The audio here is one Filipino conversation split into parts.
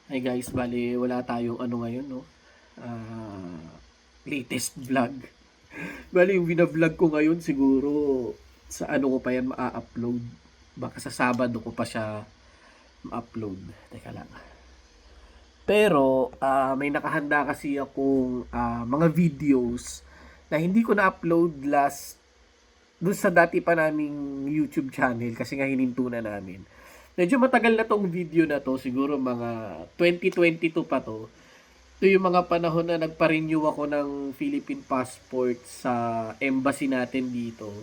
Hi guys, bali wala tayong ano ngayon, no? Ah, latest vlog. Bali yung bina-vlog ko ngayon siguro sa ano ko pa yan ma-upload. Baka sa Sabado ko pa siya ma-upload. Teka lang. Pero may nakahanda kasi akong mga videos na hindi ko na-upload last dun sa dati pa naming YouTube channel kasi nga hininto na namin. Medyo matagal na tong video na to, siguro mga 2022 pa to. Ito yung mga panahon na nagpa-renew ako ng Philippine passport sa embassy natin dito.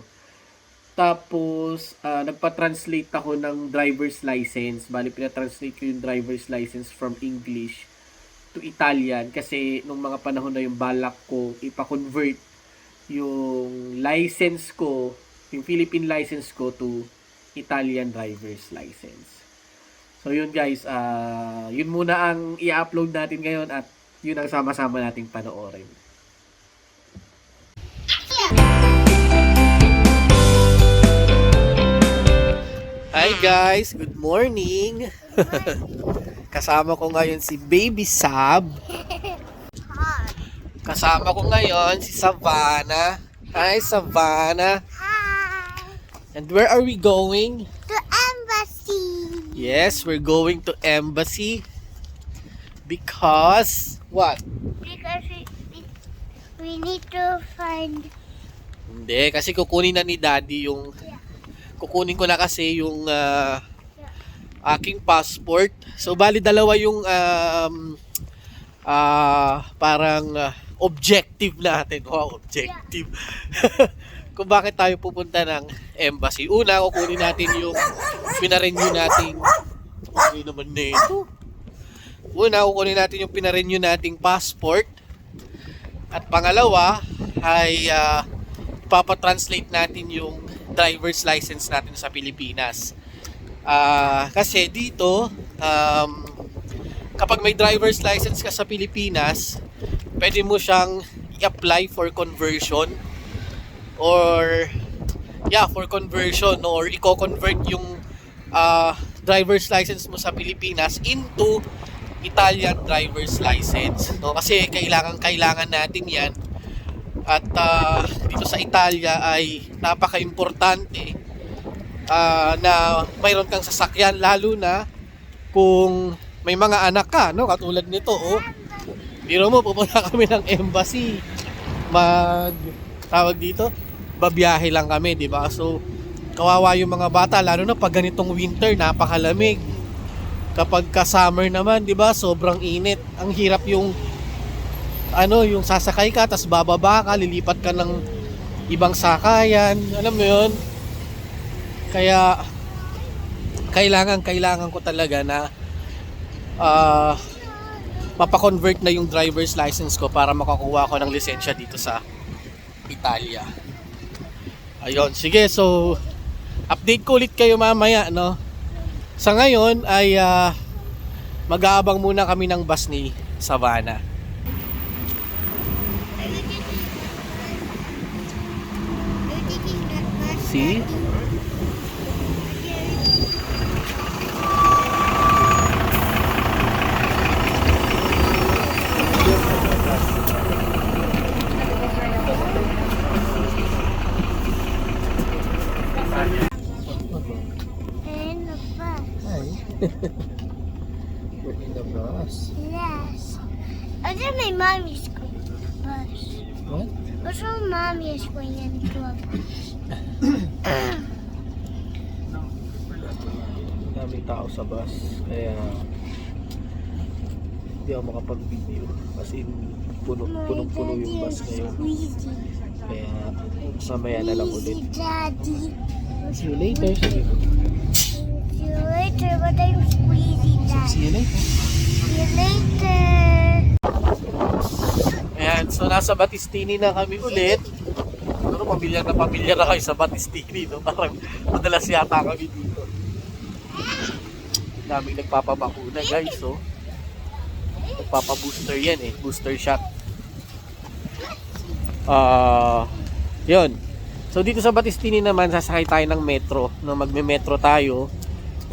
Tapos, nagpa-translate ako ng driver's license. Bali, pinatranslate ko yung driver's license from English to Italian. Kasi, nung mga panahon na yung balak ko, ipa-convert yung license ko, yung Philippine license ko to Italian driver's license. So yun guys, yun muna ang i-upload natin ngayon at yun ang sama-sama nating panoorin. Hi guys, good morning. Kasama ko ngayon si Baby Sab. Kasama ko ngayon si Savannah. Hi Savannah. Hi! And where are we going? To embassy! Yes, we're going to embassy because what? Because we need to find... Hindi, kasi kukunin na ni Daddy yung kukunin ko na kasi yung aking passport. So bali dalawa yung parang objective natin. Wow, objective. Kung bakit tayo pupunta ng embassy. Una, kukunin natin yung pinarenew nating okay naman na ito. Una, kukunin natin yung pinarenew nating passport. At pangalawa ay ipapatranslate natin yung driver's license natin sa Pilipinas. Kasi dito, kapag may driver's license ka sa Pilipinas, pwede mo siyang i-apply for conversion or for conversion or i-convert yung driver's license mo sa Pilipinas into Italian driver's license. No? Kasi kailangan natin yan. At dito sa Italia ay napaka-importante na mayroon kang sasakyan, lalo na kung may mga anak ka, no? Katulad nito, oh. Biro mo, pupunta kami ng embassy. Tawag dito, babiyahe lang kami, di ba? So, kawawa yung mga bata, lalo na pag ganitong winter, napakalamig. Kapag ka-summer naman, di ba, sobrang init. Ang hirap yung yung sasakay ka, tas bababa ka, lilipat ka ng ibang sakayan. Alam mo yun? Kaya, kailangan ko talaga na mapakonvert na yung driver's license ko para makakuha ko ng lisensya dito sa Italia. Ayun, sige, so update ko ulit kayo mamaya, no? Sa ngayon ay mag-aabang muna kami ng bus ni Savannah. See? In the bus. Hi. We're in the bus. Yes. I think my mommy's going to the bus. What? Also, mommy is going into a bus. Daming tao sa bus, kaya hindi ako makapag-video kasi punong-puno yung bus ngayon. Kaya samaya na lang ulit. Daddy. See you later. See you later, but I'm squeezy, Daddy. See you later. See you later. Ayan, so nasa Battistini na kami ulit. Pero pamilyar na kayo sa Battistini, no? Parang madalas yata kami dito. Daming nagpapabakuna, guys, so nagpapabooster yan eh, booster shot. Yun. So dito sa Battistini naman, sasakay tayo ng metro, no? Magme-metro tayo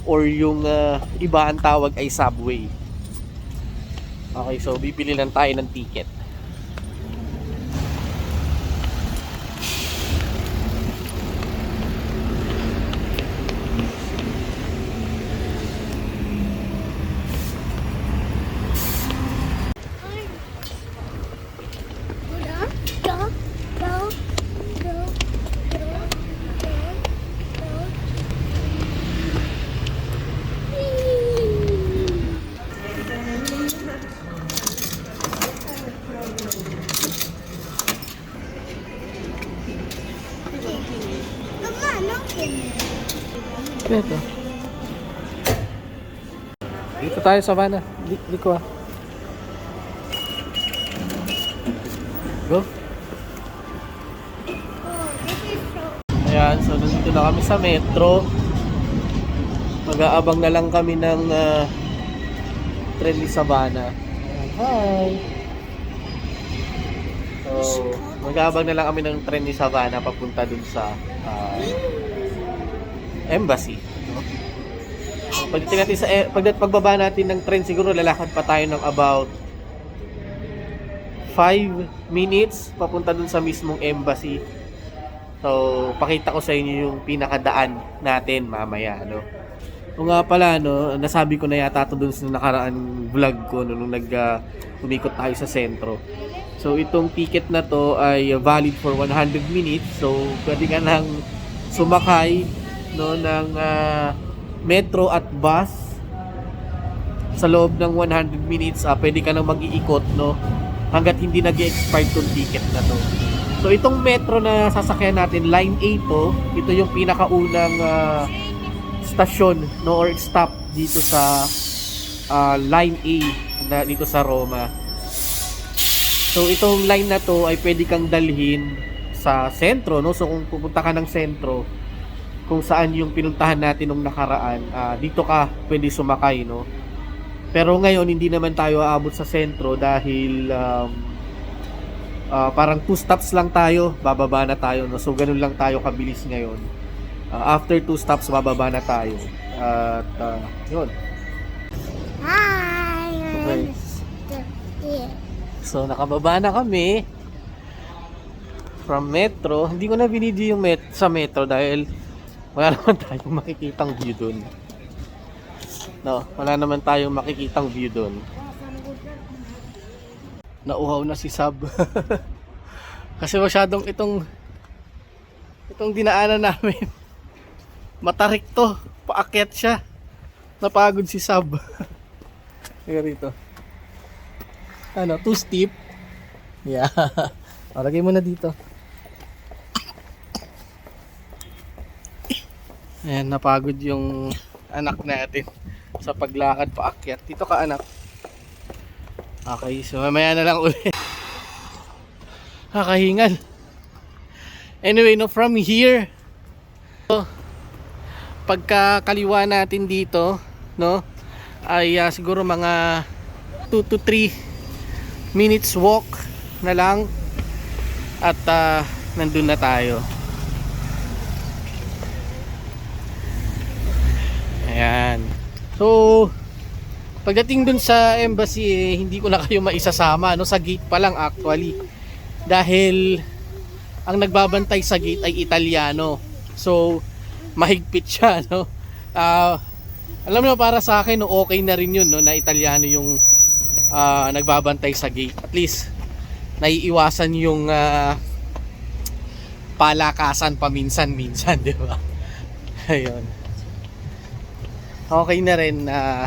or yung iba ang tawag ay subway. Okay, so bibili lang tayo ng ticket. Go, go, go, go, go, go. Mama, no Ito. Dito tayo sa Havana. Di ko ah. Go. Oh, this is so. Ayan, so nandito na kami sa metro. Mag-aabang na lang kami ng tren ni Savannah. Hi! So, mag-aabang na lang kami ng tren ni Savannah papunta dun sa embassy. No? So, pagdating natin sa pagbaba natin ng tren, siguro lalakad pa tayo ng about 5 minutes papunta dun sa mismong embassy. So, pakita ko sa inyo yung pinakadaan natin mamaya, no? O nga pala, no, nasabi ko na yata ito dun sa nakaraan vlog ko, no, nung umikot tayo sa sentro. So, itong ticket na to ay valid for 100 minutes. So, pwede ka nang sumakay, no, ng metro at bus sa loob ng 100 minutes. Pwede ka nang mag-iikot, no, hanggat hindi nag-expire tong ticket na to. So, itong metro na sasakyan natin, Line A to, ito yung pinakaunang stasyon, no, or stop dito sa Line A na dito sa Roma. So, itong line na to ay pwede kang dalhin sa sentro, no? So, kung pupunta ka ng sentro, kung saan yung pinuntahan natin nung nakaraan, dito ka pwede sumakay, no? Pero ngayon, hindi naman tayo aabot sa sentro dahil parang 2 stops lang tayo, bababa na tayo, no? So, ganun lang tayo kabilis ngayon. After 2 stops, bababa na tayo. At, yun. Hi. Okay. Yeah. So, nakababa na kami from metro. Hindi ko na binidyo yung sa metro dahil wala naman tayong makikitang view dun. No, wala naman tayong makikitang view dun. Nauhaw na si Sab. Kasi masyadong itong dinaanan namin. Matarik to. Paakyat siya. Napagod si Sab. Kaya rito. Ano, too steep. Yeah. Lagay mo na dito. Ayan, napagod yung anak natin sa paglakad paakyat. Dito ka, anak. Okay, so mamaya na lang ulit. Kakahingal. Anyway, no, from here, so, pagka kaliwa natin dito, no, ay siguro mga 2 to 3 minutes walk na lang at nandun na tayo. Ayan. So, pagdating dun sa embassy, hindi ko na kayo maisasama, no? Sa gate pa lang actually. Dahil ang nagbabantay sa gate ay Italiano. So, mahigpit siya, no? Alam mo, para sa akin, no, okay na rin yun, no, na Italiano yung nagbabantay sa gate. At least naiiwasan yung palakasan paminsan-minsan, di ba? Ayun. Okay na rin na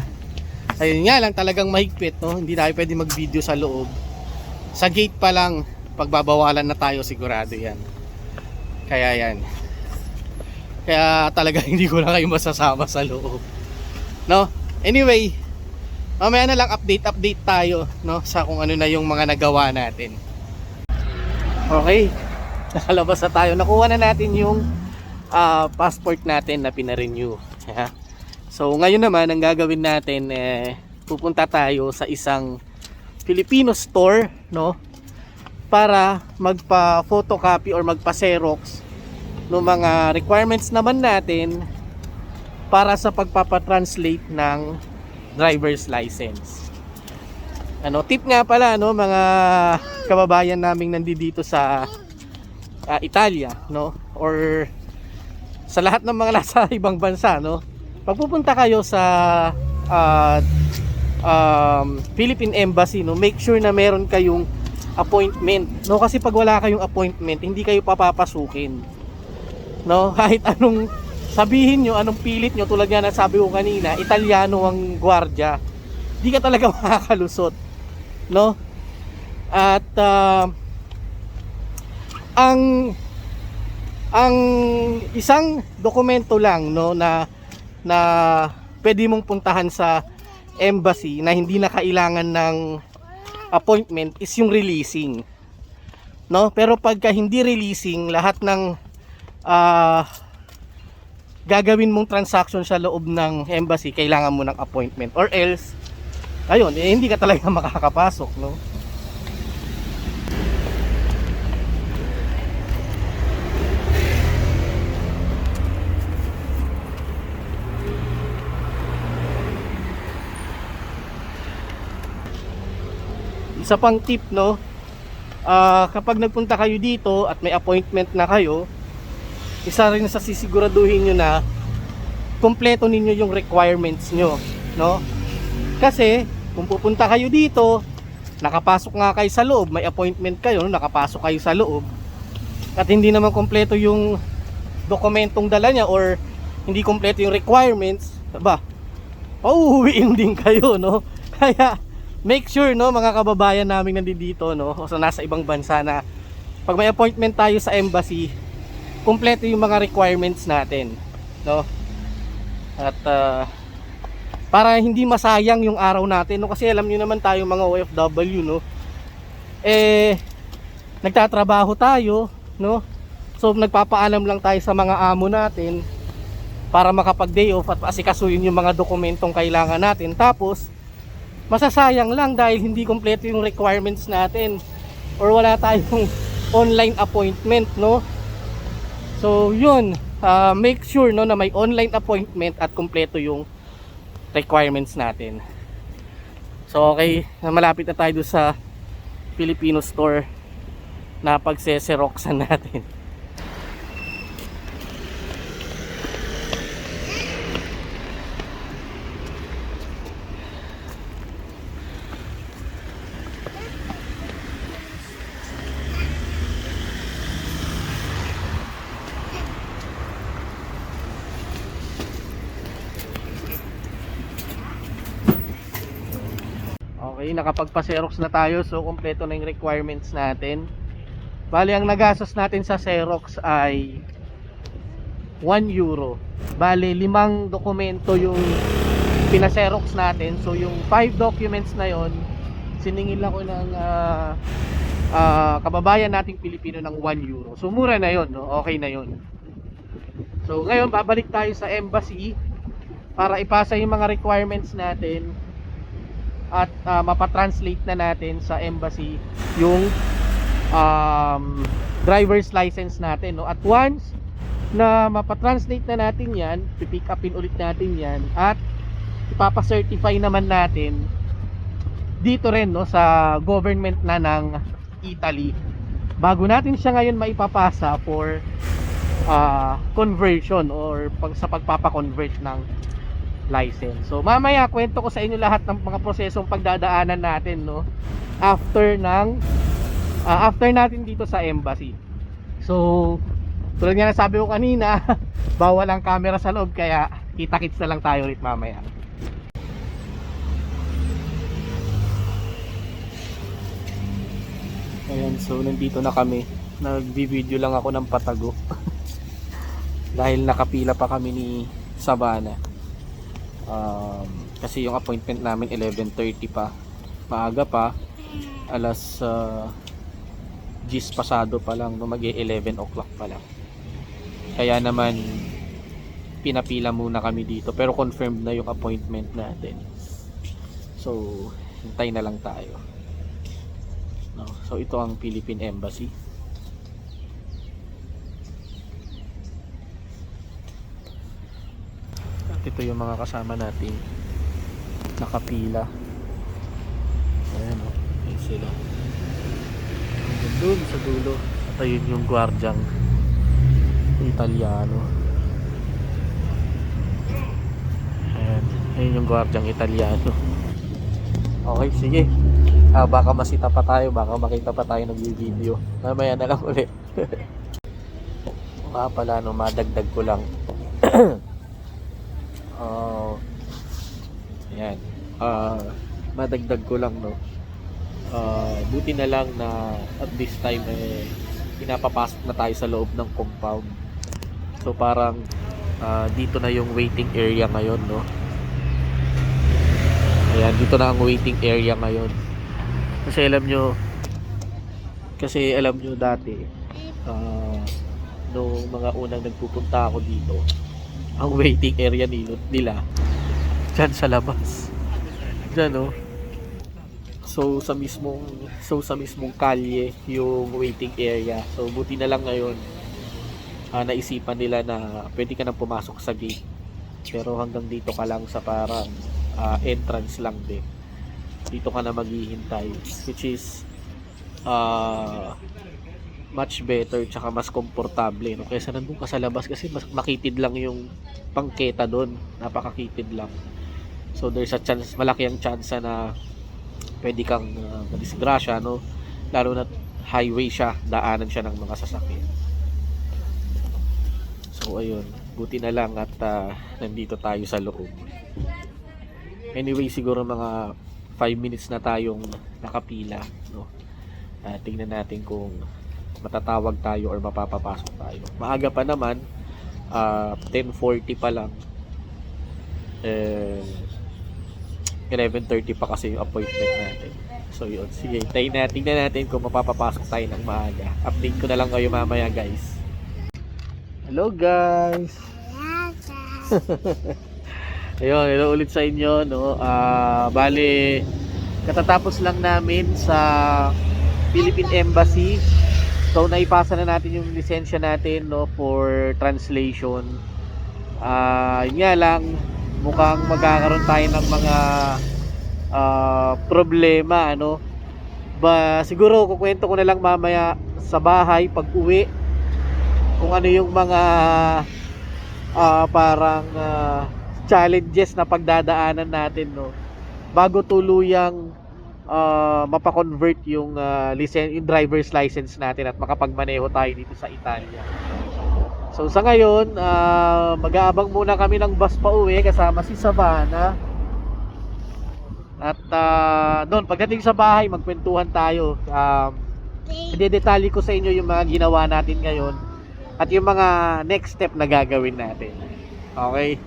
ayun nga lang, talagang mahigpit, no? Hindi tayo pwede mag-video sa loob. Sa gate pa lang, pagbabawalan na tayo, sigurado yan. Kaya yan. Kaya talaga hindi ko na kayo masasama sa loob, no? Anyway, mamaya na lang update tayo, no, sa kung ano na yung mga nagawa natin. Okay, nakalabas na tayo. Nakuha na natin yung passport natin na pina-renew. Yeah. So ngayon naman ang gagawin natin, pupunta tayo sa isang Filipino store, no, para magpa-photocopy or magpa-xerox ng mga requirements naman natin para sa pagpapa-translate ng driver's license. Ano, tip nga pala, no, mga kababayan naming nandito sa Italia, no, or sa lahat ng mga nasa ibang bansa, no. Pag pupunta kayo sa ah, Philippine Embassy, no, make sure na meron kayong appointment, no, kasi pag wala kayong appointment, hindi kayo papapasukin, no, kahit anong sabihin nyo, anong pilit nyo, tulad nga na sabi ko kanina, Italiano ang gwardiya, di ka talaga makakalusot, no. At ang isang dokumento lang, no, na pwede mong puntahan sa embassy na hindi na kailangan ng appointment is yung releasing, no. Pero pagka hindi releasing, lahat ng gagawin mong transaction sa loob ng embassy, kailangan mo ng appointment, or else ayun, hindi ka talaga makakapasok, no. Isa pang tip, no, kapag nagpunta kayo dito at may appointment na kayo, isa rin sa sisiguraduhin nyo na kompleto ninyo yung requirements nyo, no. Kasi kung pupunta kayo dito, nakapasok nga kayo sa loob, may appointment kayo, no, nakapasok kayo sa loob, at hindi naman kompleto yung dokumentong dala niya, or hindi kompleto yung requirements, ba, pauuwiin din kayo, no. Kaya make sure, no, mga kababayan namin nandito, no, o sa nasa ibang bansa, na pag may appointment tayo sa embassy, kumpleto yung mga requirements natin, no. At para hindi masayang yung araw natin, no, kasi alam niyo naman tayo mga OFW, no, nagtatrabaho tayo, no, so nagpapaalam lang tayo sa mga amo natin para makapag day off at asikasuhin yung mga dokumentong kailangan natin, tapos masasayang lang dahil hindi kompleto yung requirements natin or wala tayong online appointment, no. So yun, make sure, no, na may online appointment at kompleto yung requirements natin. So okay, malapit na tayo doon sa Filipino store na pagse-xeroxan natin. Okay, nakapagpa-xerox na tayo, so kompleto na yung requirements natin. Bali, ang nagastos natin sa xerox ay 1 euro. Bali, 5 dokumento yung pina-xerox natin. So yung 5 documents na yon, siningil ako ng kababayan nating Pilipino ng 1 euro. So mura na yon, no? Okay na yon. So ngayon, babalik tayo sa embassy para ipasa yung mga requirements natin at mapatranslate na natin sa embassy yung driver's license natin, no? At once na mapatranslate na natin yan, pipick upin ulit natin yan at ipapacertify naman natin dito rin, no, sa government na ng Italy bago natin siya ngayon maipapasa for conversion or sa pagpapakonvert ng license. So mamaya kwento ko sa inyo lahat ng mga prosesong pagdadaanan natin, no, after natin dito sa embassy. So tulad nga na sabi ko kanina, bawal ang camera sa loob, kaya kita-kits na lang tayo ulit mamaya. Ayan, so nandito na kami. Nagbi-video lang ako ng patago dahil nakapila pa kami ni Savannah. Kasi yung appointment namin 11:30 pa, maaga pa, alas 10 pasado pa lang, no, mag-11 o'clock pa lang. Kaya naman pinapila muna kami dito, pero confirmed na yung appointment natin, so hintay na lang tayo, no? So ito ang Philippine Embassy. Ito yung mga kasama nating nakapila. Ayan. sila. Doon sa dulo. At ayun yung gwardyang Italiano. Ayan. Ayun yung gwardyang Italiano. Okay, sige. Baka masita pa tayo. Baka makita pa tayo nag-video. Mamaya na lang ulit. Pala, no, madagdag ko lang. Ayan. Madagdag ko lang, no. Buti na lang na at this time pinapapasok na tayo sa loob ng compound. So parang dito na yung waiting area ngayon, no. Ayan, dito na ang waiting area ngayon. Kasi alam nyo dati nung mga unang nagpupunta ako dito, ang waiting area nila dyan sa labas. Dyan, no. So sa mismong kalye yung waiting area. So buti na lang ngayon naisipan nila na pwede ka nang pumasok sa gate. Pero hanggang dito ka lang sa parang entrance lang din. Dito ka na maghihintay, which is much better tsaka mas komportable, no? Kaysa nandun ka sa labas kasi mas makitid lang yung pangketa doon. Napakakitid lang. So there's a chance, malaki ang chance na pwede kang madisgrasya, no? Lalo na highway siya, daanan siya ng mga sasakyan. So ayun, buti na lang at nandito tayo sa loob. Anyway, siguro mga 5 minutes na tayong nakapila, no? Tingnan natin kung matatawag tayo or mapapapasok tayo. Maaga pa naman, 10:40 pa lang. 11:30 pa kasi yung appointment natin. So yun, sige, tingnan natin kung mapapapasok tayo ng maaga. Update ko na lang kayo mamaya, guys. Hello, guys. Ayun, hello ulit sa inyo, no. Bale, katatapos lang namin sa Philippine Embassy. So naipasa na natin yung lisensya natin, no, for translation. Yun nga lang, mukhang magkakaroon tayo ng mga problema, ano. Siguro kukwento ko na lang mamaya sa bahay pag uwi kung ano yung mga parang challenges na pagdadaanan natin, no, bago tuluyang mapakonvert yung yung driver's license natin at makapagmaneho tayo dito sa Italia. So sa ngayon, mag-aabang muna kami ng bus pa uwi kasama si Savannah. At doon pagdating sa bahay, magkwentuhan tayo. I-detalye ko sa inyo yung mga ginawa natin ngayon at yung mga next step na gagawin natin. Okay?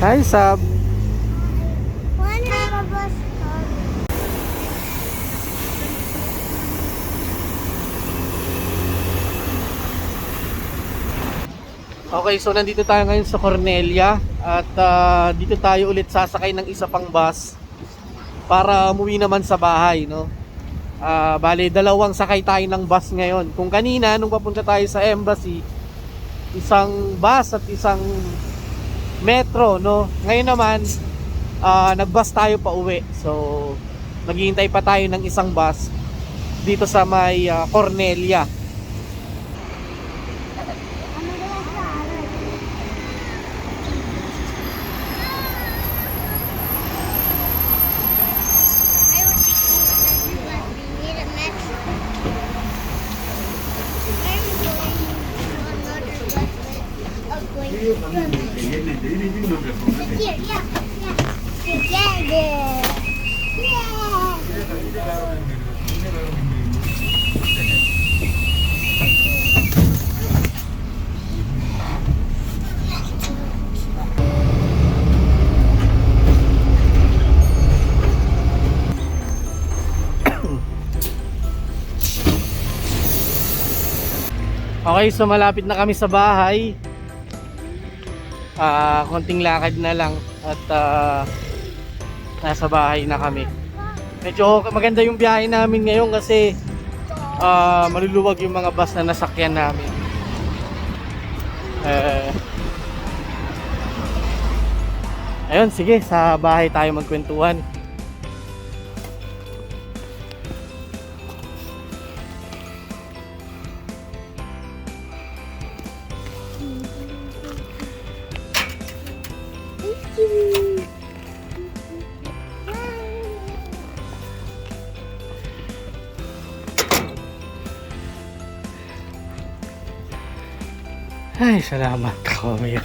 Hi, Sab. When is the bus coming? Okay, so nandito tayo ngayon sa Cornelia at dito tayo ulit sasakay ng isa pang bus para umuwi naman sa bahay, no. Bale, dalawang sakay tayo ng bus ngayon. Kung kanina nung papunta tayo sa embassy, isang bus at isang metro, no. Ngayon naman nag-bus tayo pa uwi. So maghihintay pa tayo ng isang bus dito sa may Cornelia. Okay, so malapit na kami sa bahay. konting lakad na lang at nasa bahay na kami. Medyo maganda yung biyahe namin ngayon kasi maluluwag yung mga bus na nasakyan namin. Ayun, sige, sa bahay tayo magkwentuhan. Thank you. Ay, salamat ako, Mary.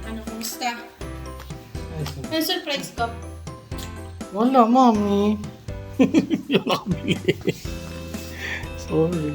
Ano, kumusta? Ano surprise ko? Wala, mami. Yung nakabili. Sorry.